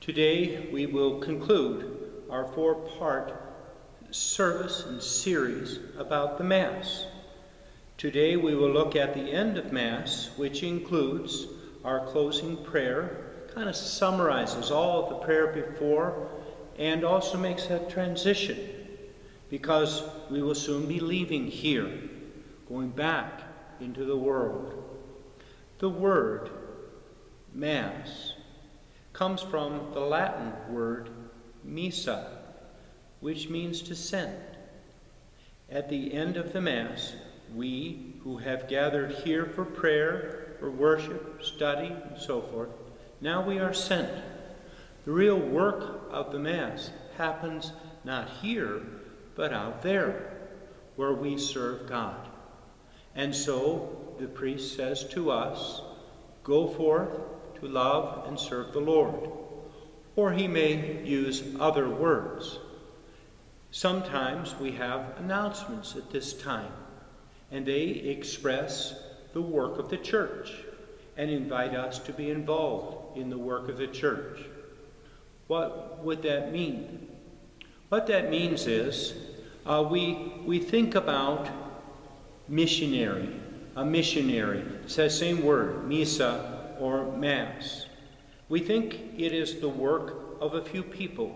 Today we will conclude our four-part service and series about the Mass. Today we will look at the end of Mass, which includes our closing prayer, kind of summarizes all of the prayer before, and also makes a transition, because we will soon be leaving here, going back into the world. The word Mass comes from the Latin word missa, which means to send. At the end of the Mass, we who have gathered here for prayer, for worship, study, and so forth, now we are sent. The real work of the Mass happens not here, but out there, where we serve God. And so the priest says to us, go forth to love and serve the Lord. Or he may use other words. Sometimes we have announcements at this time, and they express the work of the church and invite us to be involved in the work of the church. What would that mean? What that means is we think about missionary. A missionary, it's that same word, missa or Mass. We think it is the work of a few people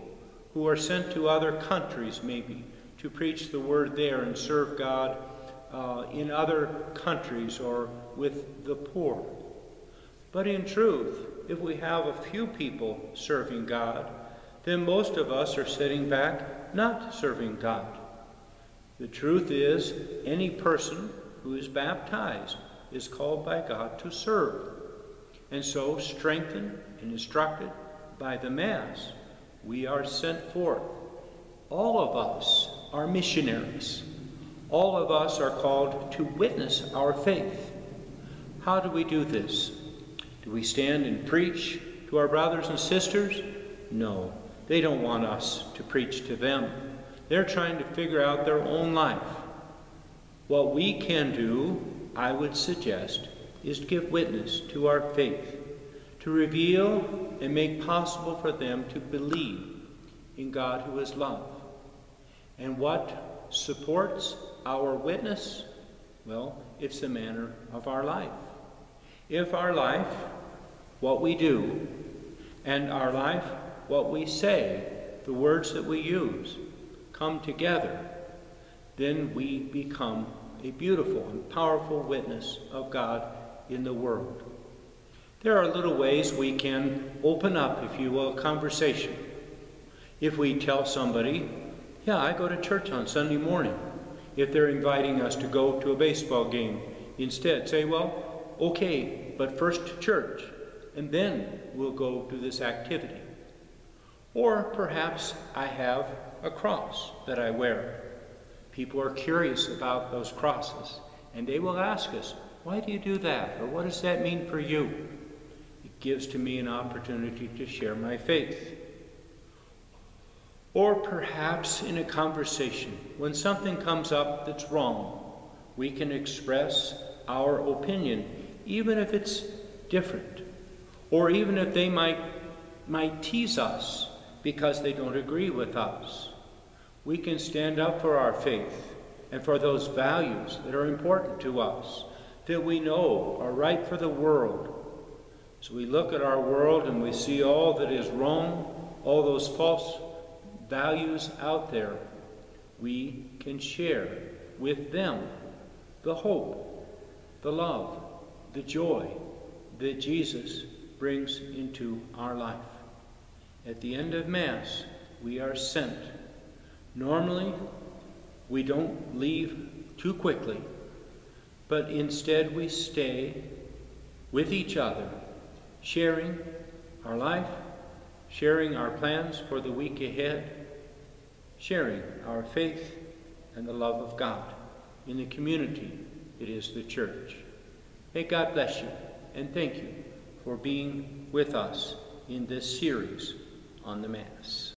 who are sent to other countries, maybe, to preach the word there and serve God in other countries or with the poor. But in truth, if we have a few people serving God, then most of us are sitting back not serving God. The truth is, any person who is baptized is called by God to serve. And so, strengthened and instructed by the Mass, we are sent forth. All of us are missionaries. All of us are called to witness our faith. How do we do this? Do we stand and preach to our brothers and sisters? No, they don't want us to preach to them. They're trying to figure out their own life. What we can do, I would suggest, is to give witness to our faith, to reveal and make possible for them to believe in God who is love. And what supports our witness? Well, it's the manner of our life. If our life, what we do, and our life, what we say, the words that we use, come together, then we become a beautiful and powerful witness of God in the world. There are little ways we can open up, if you will, a conversation. If we tell somebody, yeah, I go to church on Sunday morning. If they're inviting us to go to a baseball game, instead say, well, okay, but first to church, and then we'll go do this activity. Or perhaps I have a cross that I wear. People are curious about those crosses, and they will ask us, why do you do that? Or what does that mean for you? It gives to me an opportunity to share my faith. Or perhaps in a conversation, when something comes up that's wrong, we can express our opinion, even if it's different, or even if they might tease us because they don't agree with us. We can stand up for our faith and for those values that are important to us, that we know are right for the world. So we look at our world and we see all that is wrong, all those false values out there. We can share with them the hope, the love, the joy that Jesus brings into our life. At the end of Mass, we are sent. Normally, we don't leave too quickly, but instead we stay with each other, sharing our life, sharing our plans for the week ahead, sharing our faith and the love of God in the community it is the church. May God bless you, and thank you for being with us in this series on the Mass.